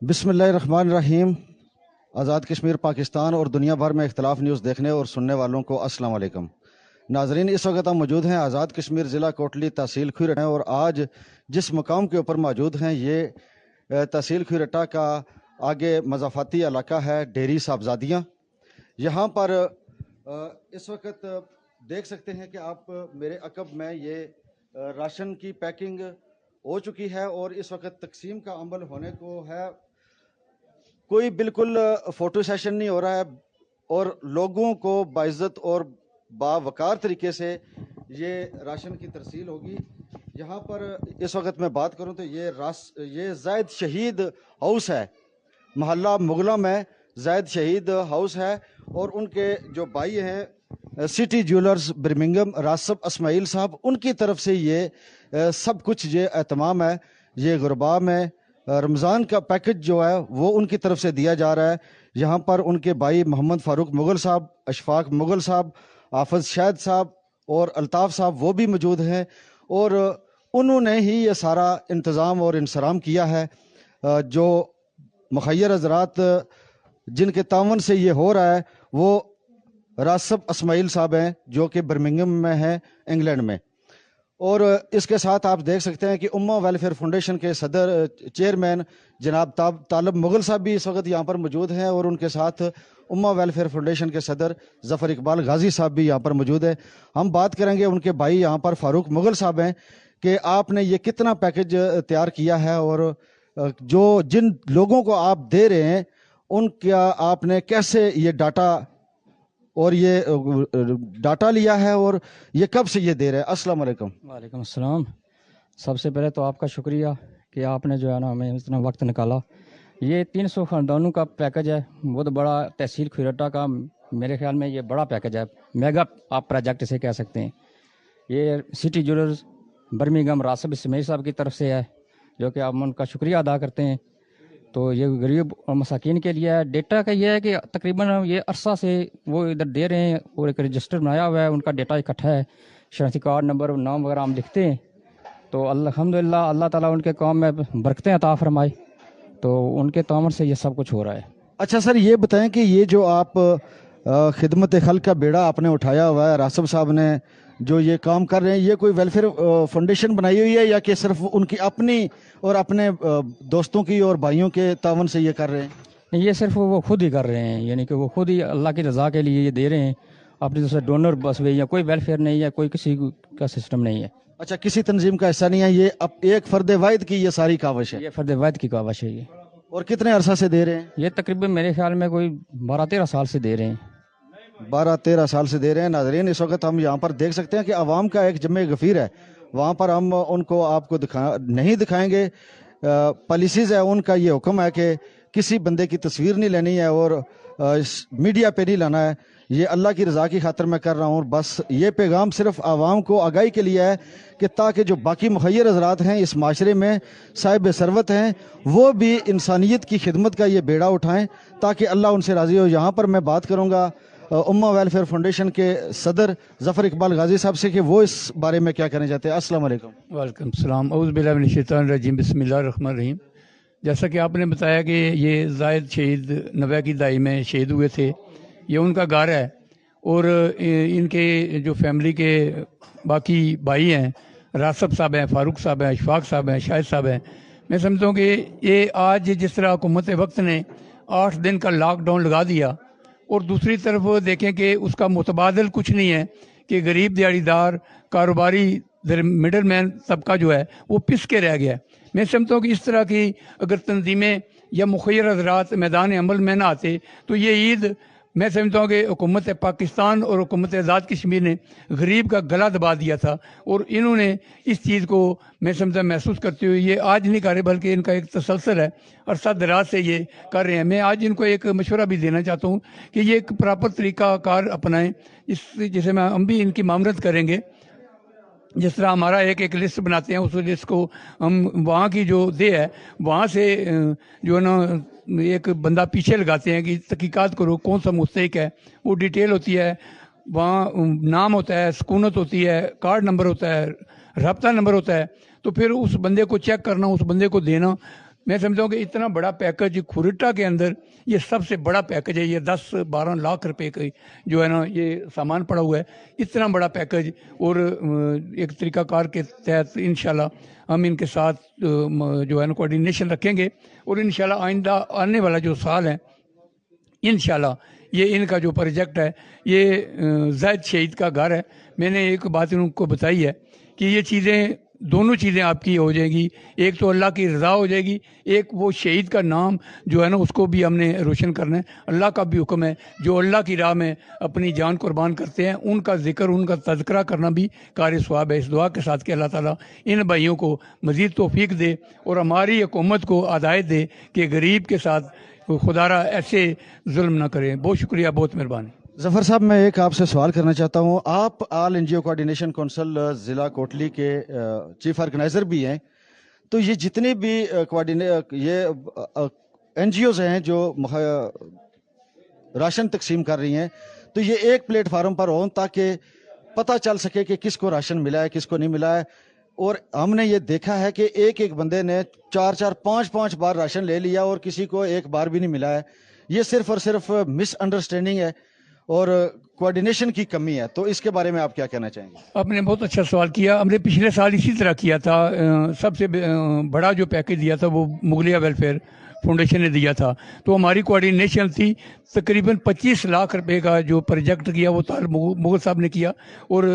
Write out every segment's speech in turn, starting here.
بسم اللہ الرحمن الرحیم۔ آزاد کشمیر پاکستان اور دنیا بھر میں اختلاف نیوز دیکھنے اور سننے والوں کو السلام علیکم۔ ناظرین، اس وقت ہم موجود ہیں آزاد کشمیر ضلع کوٹلی تحصیل کھوئی اور آج جس مقام کے اوپر موجود ہیں یہ تحصیل کھوئی رٹا کا آگے مضافاتی علاقہ ہے ڈیری صاحبزادیاں۔ یہاں پر اس وقت دیکھ سکتے ہیں کہ آپ میرے عقب میں یہ راشن کی پیکنگ ہو چکی ہے اور اس وقت تقسیم کا عمل ہونے کو ہے۔ کوئی بالکل فوٹو سیشن نہیں ہو رہا ہے اور لوگوں کو باعزت اور باوقار طریقے سے یہ راشن کی ترسیل ہوگی۔ یہاں پر اس وقت میں بات کروں تو یہ زائد شہید ہاؤس ہے، محلہ مغلہ میں زائد شہید ہاؤس ہے، اور ان کے جو بھائی ہیں سٹی جیولرز برمنگم راسب اسماعیل صاحب، ان کی طرف سے یہ سب کچھ یہ اہتمام ہے۔ یہ غربا میں رمضان کا پیکج جو ہے وہ ان کی طرف سے دیا جا رہا ہے۔ یہاں پر ان کے بھائی محمد فاروق مغل صاحب، اشفاق مغل صاحب، حافظ شاہد صاحب اور الطاف صاحب وہ بھی موجود ہیں، اور انہوں نے ہی یہ سارا انتظام اور انصرام کیا ہے۔ جو مخیر حضرات جن کے تعاون سے یہ ہو رہا ہے وہ راسب اسماعیل صاحب ہیں جو کہ برمنگم میں ہیں انگلینڈ میں، اور اس کے ساتھ آپ دیکھ سکتے ہیں کہ امہ ویلفیئر فاؤنڈیشن کے صدر چیئرمین جناب طالب مغل صاحب بھی اس وقت یہاں پر موجود ہیں، اور ان کے ساتھ امہ ویلفیئر فاؤنڈیشن کے صدر ظفر اقبال غازی صاحب بھی یہاں پر موجود ہیں۔ ہم بات کریں گے ان کے بھائی یہاں پر فاروق مغل صاحب ہیں کہ آپ نے یہ کتنا پیکج تیار کیا ہے، اور جن لوگوں کو آپ دے رہے ہیں ان کا آپ نے کیسے یہ ڈاٹا لیا ہے اور یہ کب سے یہ دے رہے ہیں۔ السلام علیکم۔ وعلیکم السلام۔ سب سے پہلے تو آپ کا شکریہ کہ آپ نے جو ہے نا ہمیں اتنا وقت نکالا۔ یہ 300 خاندانوں کا پیکج ہے، بہت بڑا تحصیل کھوئی رٹا کا، میرے خیال میں یہ بڑا پیکج ہے، میگا آپ پروجیکٹ سے کہہ سکتے ہیں۔ یہ سٹی جیولرز برمنگم راسب اسماعیل صاحب کی طرف سے ہے، جو کہ آپ ان کا شکریہ ادا کرتے ہیں۔ تو یہ غریب اور مساکین کے لیے ہے۔ ڈیٹا کا یہ ہے کہ تقریباً یہ عرصہ سے وہ ادھر دے رہے ہیں، اور ایک رجسٹر بنایا ہوا ہے، ان کا ڈیٹا اکٹھا ہے، شناختی کارڈ نمبر نام وغیرہ ہم لکھتے ہیں۔ تو الحمدللہ اللہ تعالیٰ ان کے کام میں برکتیں عطا فرمائے، تو ان کے تعاون سے یہ سب کچھ ہو رہا ہے۔ اچھا سر، یہ بتائیں کہ یہ جو آپ خدمت خلق کا بیڑا آپ نے اٹھایا ہوا ہے، راسب صاحب نے جو یہ کام کر رہے ہیں، یہ کوئی ویلفیئر فاؤنڈیشن بنائی ہوئی ہے یا کہ صرف ان کی اپنی اور اپنے دوستوں کی اور بھائیوں کے تعاون سے یہ کر رہے ہیں؟ یہ صرف وہ خود ہی کر رہے ہیں، یعنی کہ وہ خود ہی اللہ کی رضا کے لیے یہ دے رہے ہیں، اپنی طرف سے ڈونر بس یا کوئی ویلفیئر نہیں ہے، کوئی کسی کا سسٹم نہیں ہے۔ اچھا، کسی تنظیم کا حصہ نہیں ہے، یہ ایک فرد واحد کی یہ ساری کاوش ہے؟ یہ فرد واحد کی کاوش ہے یہ۔ اور کتنے عرصہ سے دے رہے ہیں؟ یہ تقریباً میرے خیال میں کوئی 12-13 سال سے دے رہے ہیں۔ 12-13 سال سے دے رہے ہیں۔ ناظرین، اس وقت ہم یہاں پر دیکھ سکتے ہیں کہ عوام کا ایک جمع غفیر ہے، وہاں پر ہم ان کو آپ کو نہیں دکھائیں گے۔ پالیسیز ہے ان کا، یہ حکم ہے کہ کسی بندے کی تصویر نہیں لینی ہے اور میڈیا پہ نہیں لانا ہے، یہ اللہ کی رضا کی خاطر میں کر رہا ہوں۔ بس یہ پیغام صرف عوام کو آگاہی کے لیے ہے کہ تاکہ جو باقی مخیر حضرات ہیں اس معاشرے میں صاحب ثروت ہیں، وہ بھی انسانیت کی خدمت کا یہ بیڑا اٹھائیں تاکہ اللہ ان سے راضی ہو۔ یہاں پر میں بات کروں گا امہ ویلفیئر فاؤنڈیشن کے صدر ظفر اقبال غازی صاحب سے کہ وہ اس بارے میں کیا کہنا چاہتے ہیں۔ السلام علیکم۔ وعلیکم السلام۔ اعوذ باللہ من الشیطان الرجیم، بسم اللہ الرحمن الرحیم۔ جیسا کہ آپ نے بتایا کہ یہ زائد شہید 90 کی دہائی میں شہید ہوئے تھے، یہ ان کا گھر ہے، اور ان کے جو فیملی کے باقی بھائی ہیں، راسب صاحب ہیں، فاروق صاحب ہیں، اشفاق صاحب ہیں، شاہد صاحب ہیں، میں سمجھتا ہوں کہ یہ آج جس طرح حکومت وقت نے 8 دن کا لاک ڈاؤن لگا دیا، اور دوسری طرف دیکھیں کہ اس کا متبادل کچھ نہیں ہے کہ غریب دیہڑی دار کاروباری مڈل مین طبقہ جو ہے وہ پس کے رہ گیا ہے۔ میں سمجھتا ہوں کہ اس طرح کی اگر تنظیمیں یا مخیر حضرات میدان عمل میں نہ آتے تو یہ عید، میں سمجھتا ہوں کہ حکومت پاکستان اور حکومت آزاد کشمیر نے غریب کا گلا دبا دیا تھا، اور انہوں نے اس چیز کو میں سمجھتا محسوس کرتے ہوئے یہ آج نہیں کر رہے، بلکہ ان کا ایک تسلسل ہے، عرصہ دراز سے یہ کر رہے ہیں۔ میں آج ان کو ایک مشورہ بھی دینا چاہتا ہوں کہ یہ ایک پراپر طریقہ کار اپنائیں، جسے ہم بھی ان کی معاملت کریں گے۔ جس طرح ہمارا ایک لسٹ بناتے ہیں، اس لسٹ کو ہم وہاں کی جو دے ہے وہاں سے جو ہے نا ایک بندہ پیچھے لگاتے ہیں کہ تحقیقات کرو کون سا مستحق ہے، وہ ڈیٹیل ہوتی ہے، وہاں نام ہوتا ہے، سکونت ہوتی ہے، کارڈ نمبر ہوتا ہے، رابطہ نمبر ہوتا ہے، تو پھر اس بندے کو چیک کرنا، اس بندے کو دینا، मैं समझता हूँ कि इतना बड़ा पैकेज खुरिटा के अंदर ये सबसे बड़ा पैकेज है। ये 10-12 लाख रुपए का जो है ना ये सामान पड़ा हुआ है, इतना बड़ा पैकेज। और एक तरीकाकार के तहत इंशाल्लाह हम इनके साथ जो है ना कोऑर्डिनेशन रखेंगे, और इंशाल्लाह आइंदा आने वाला जो साल है इंशाल्लाह ये इनका जो प्रोजेक्ट है ये ज़ैद शहीद का घर है। मैंने एक बात उनको बताई है कि ये चीज़ें, दोनों चीज़ें आपकी हो जाएगी, एक तो अल्लाह की रज़ा हो जाएगी, एक वो शहीद का नाम जो है ना उसको भी हमने रोशन करना है। अल्लाह का भी हुक्म है, जो अल्लाह की राह में अपनी जान कुर्बान करते हैं उनका ज़िक्र, उनका तज़किरा करना भी कार सवाब है। इस दुआ के साथ कि अल्लाह ताला इन भाइयों को मज़ीद तौफीक दे और हमारी हुकूमत को हिदायत दे कि गरीब के साथ खुदारा ऐसे जुल्म ना करें। बहुत शुक्रिया, बहुत मेहरबानी। जफर साहब, मैं एक आपसे सवाल करना चाहता हूँ। आप ऑल एनजीओ कोऑर्डिनेशन काउंसिल ज़िला कोटली के चीफ ऑर्गेनाइज़र भी हैं, तो ये जितनी भी ये एनजीओज़ हैं जो राशन तकसीम कर रही हैं, तो ये एक प्लेटफार्म पर हों ताकि पता चल सके कि किसको राशन मिला है, किसको नहीं मिला है। और हमने ये देखा है कि एक एक बंदे ने 4-4, 5-5 बार राशन ले लिया और किसी को एक बार भी नहीं मिला है। ये सिर्फ और सिर्फ मिसअंडरस्टैंडिंग है और कोऑर्डिनेशन की कमी है। तो इसके बारे में आप क्या कहना चाहेंगे? आपने बहुत अच्छा सवाल किया। हमने पिछले साल इसी तरह किया था। सबसे बड़ा जो पैकेज दिया था वो मुगलिया वेलफेयर फाउंडेशन ने दिया था। तो हमारी कोऑर्डिनेशन थी, तकरीबन 25 लाख रुपए का जो प्रोजेक्ट किया वो मुगल साहब ने किया और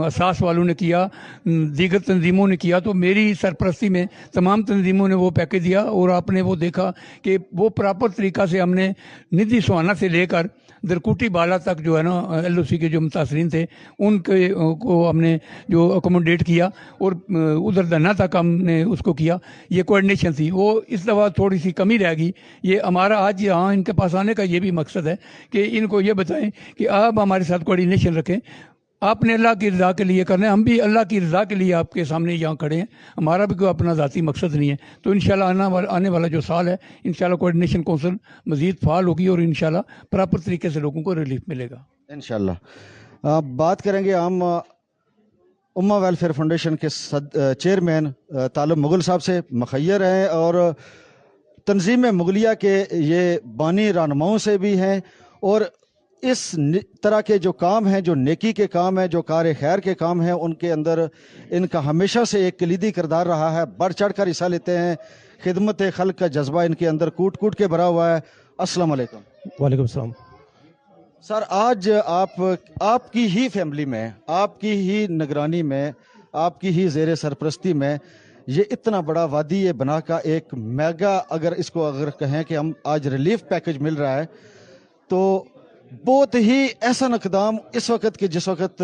असास वालों ने किया, दीगर तंजीमों ने किया। तो मेरी सरपरस्ती में तमाम तंजीमों ने वो पैकेज दिया और आपने वो देखा कि वो प्रॉपर तरीक़ा से हमने निधि सुहाना से लेकर दरकुटी बाला तक जो है ना LOC के जो मुतासरीन थे उनके को हमने जो अकोमोडेट किया और उधर धन्ना तक हमने उसको किया। ये कोऑर्डिनेशन थी। वो इस दफ़ा थोड़ी सी कमी रह गई। ये हमारा आज यहाँ इनके पास आने का ये भी मकसद है कि इनको ये बताएं कि आप हमारे साथ कोऑर्डिनेशन रखें। आपने अल्लाह की रज़ा के लिए करना है, हम भी अल्लाह की रज़ा के लिए आपके सामने यहाँ खड़े हैं। हमारा भी कोई अपना ज़ाती मकसद नहीं है। तो इंशाल्लाह आने वाला जो साल है इंशाल्लाह कोऑर्डिनेशन काउंसिल मज़ीद फ़ाल होगी और इंशाल्लाह प्रॉपर तरीके से लोगों को रिलीफ मिलेगा इंशाल्लाह। बात करेंगे हम उम्मा वेलफेयर फाउंडेशन के चेयरमैन तालिब मुगल साहब से। मुखय्यर हैं और तंजीम मुगलिया के ये बानी रहनुमाओं से भी हैं और इस तरह के जो काम हैं, जो नेकी के काम हैं, जो कार खैर के काम हैं, उनके अंदर इनका हमेशा से एक कलीदी किरदार रहा है। बढ़ चढ़ कर हिस्सा लेते हैं। खिदमत खल्क का जज्बा इनके अंदर कूट कूट के भरा हुआ है। अस्सलाम वालेकुम। वालेकुम सलाम। सर, आज आपकी ही फैमिली में, आपकी ही निगरानी में, आपकी ही ज़ेर सरपरस्ती में ये इतना बड़ा वादी ये बना का एक मेगा, अगर कहें कि हम आज रिलीफ पैकेज मिल रहा है, तो बहुत ही ऐसा इक़दाम इस वक्त के जिस वक्त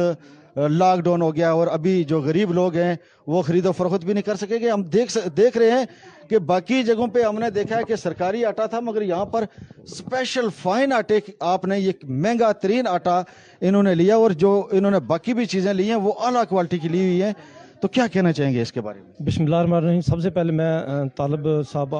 लॉकडाउन हो गया और अभी जो गरीब लोग हैं वो खरीदो फरोख्त भी नहीं कर सकेंगे। हम देख रहे हैं कि बाकी जगहों पे हमने देखा है कि सरकारी आटा था, मगर यहाँ पर स्पेशल फाइन आटे आपने ये महंगा तरीन आटा इन्होंने लिया और जो इन्होंने बाकी भी चीज़ें ली हैं वो आला क्वालिटी की ली हुई हैं। तो क्या कहना चाहेंगे इसके बारे में? बिस्मिल्लाहिर्रहमानिर्रहीम। सबसे पहले मैं तालिब साहब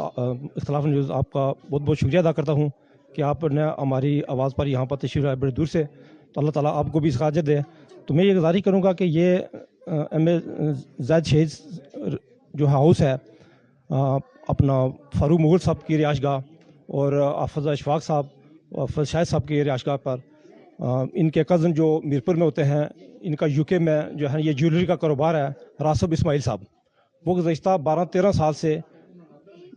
इख्तिलाफ न्यूज़ आपका बहुत बहुत शुक्रिया अदा करता हूँ कि आपने हमारी आवाज़ पर यहाँ पर तशरीफ़ लाए बड़े दूर से। तो अल्लाह ताला आपको भी इस हाजत दे। तो मैं ये गुज़ारिश करूँगा कि ये ज़ैद शहीद जो हाउस है अपना फ़ारूक मुगल साहब की रिहाइशगाह और आफज़ अशफाक साहब आफज़ शाहिद साहब की रिहाइशगाह पर इनके कज़न जो मीरपुर में होते हैं, इनका UK में जो है ये ज्वेलरी का कारोबार है, रासब इस्माइल साहब, वो गुज़श्ता 12-13 साल से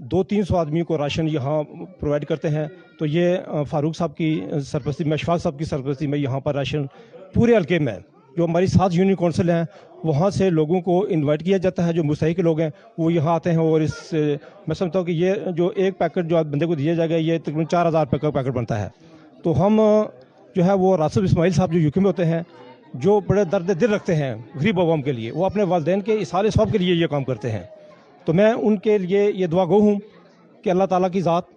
200-300 आदमी को राशन यहाँ प्रोवाइड करते हैं। तो ये फ़ारूक साहब की सरपरस्ती में, अशफाक साहब की सरपरस्ती में यहाँ पर राशन पूरे हल्के में जो हमारी 7 यूनियन काउंसिल हैं वहाँ से लोगों को इनवाइट किया जाता है। जो मुस्तहिक लोग हैं वो यहाँ आते हैं और मैं समझता हूँ कि ये जो एक पैकेट जो बंदे को दिया जाएगा ये तकरीबन 4000 रुपये का पैकेट बनता है। तो हम जो है वो रासब इस्माइल साहब जो UK में होते हैं, जो बड़े दर्द दिल रखते हैं गरीब अवाम के लिए, वो अपने वालिदैन के इसाले सवाब के लिए ये काम करते हैं। तो मैं उनके लिए ये दुआ गो हूँ कि अल्लाह ताला की ज़ात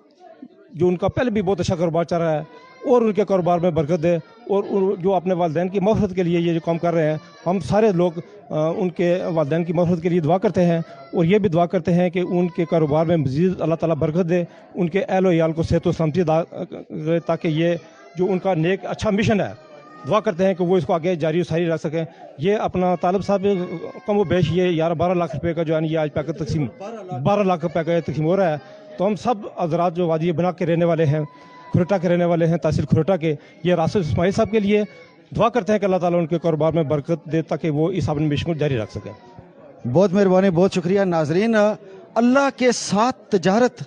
जो उनका पहले भी बहुत अच्छा कारोबार चल रहा है और उनके कारोबार में बरकत दे और जो अपने वालिदैन की मग़फ़िरत के लिए ये जो काम कर रहे हैं, हम सारे लोग उनके वालिदैन की मग़फ़िरत के लिए दुआ करते हैं और ये भी दुआ करते हैं कि उनके कारोबार में मज़ीद अल्लाह ताला बरकत दे, उनके अहल व इयाल को सेहत व सलामती दा, ताकि ये जो उनका नेक अच्छा मिशन है दुआ करते हैं कि वो इसको आगे जारी सारी रख सकें। ये अपना तालिब साहब कम व बेश ये 12 लाख रुपए का जो है ये आज पैकेज तकसीम 12 लाख का पैकेज तकसीम हो रहा है। तो हम सब हजरात जो वादी बना के रहने वाले हैं, खुरटा के रहने वाले हैं, तहसील खुरटा के, ये राशिद इस्माइल साहब के लिए दुआ करते हैं कि अल्लाह ताला उनके कारोबार में बरकत दे ताकि वो इस अपनी मिशन को जारी रख सकें। बहुत मेहरबानी, बहुत शुक्रिया। नाजरीन, अल्लाह के साथ तजारत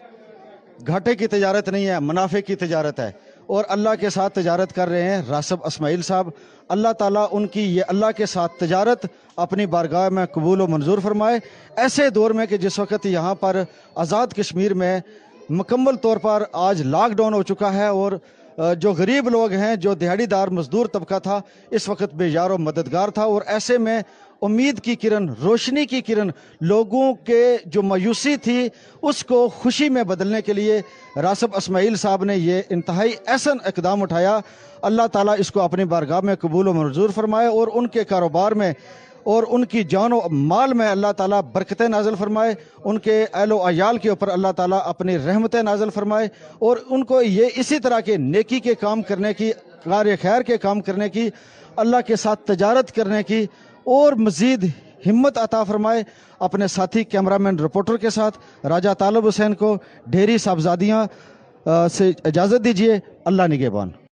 घाटे की तजारत नहीं है, मुनाफे की तजारत है, और अल्लाह के साथ तजारत कर रहे हैं राशिद इस्माइल साहब। अल्लाह ताला उनकी ये अल्लाह के साथ तजारत अपनी बारगाह में कबूल व मंजूर फरमाए। ऐसे दौर में कि जिस वक्त यहाँ पर आज़ाद कश्मीर में मुकम्मल तौर पर आज लॉकडाउन हो चुका है और जो गरीब लोग हैं, जो दिहाड़ीदार मजदूर तबका था, इस वक्त बेजार और मददगार था, और ऐसे में उम्मीद की किरण, रोशनी की किरण, लोगों के जो मायूसी थी उसको खुशी में बदलने के लिए राशिद इस्माइल साहब ने ये इंतहाई एहसन इकदाम उठाया। अल्लाह ताला इसको अपनी बारगाह में कबूल व मंजूर फरमाए और उनके कारोबार में और उनकी जान व माल में अल्लाह ताला बरकतें नाज़िल फरमाए, उनके अहल व अयाल के ऊपर अल्लाह ताला अपनी रहमतें नाज़िल फरमाए, और उनको ये इसी तरह के नेकी के काम करने की, कार्य खैर के काम करने की, अल्लाह के साथ तजारत करने की और मज़ीद हिम्मत अता फरमाए। अपने साथी कैमरामैन रिपोर्टर के साथ राजा तालिब हुसैन को ढेरी साहबजादियाँ से इजाज़त दीजिए। अल्लाह निगहबान।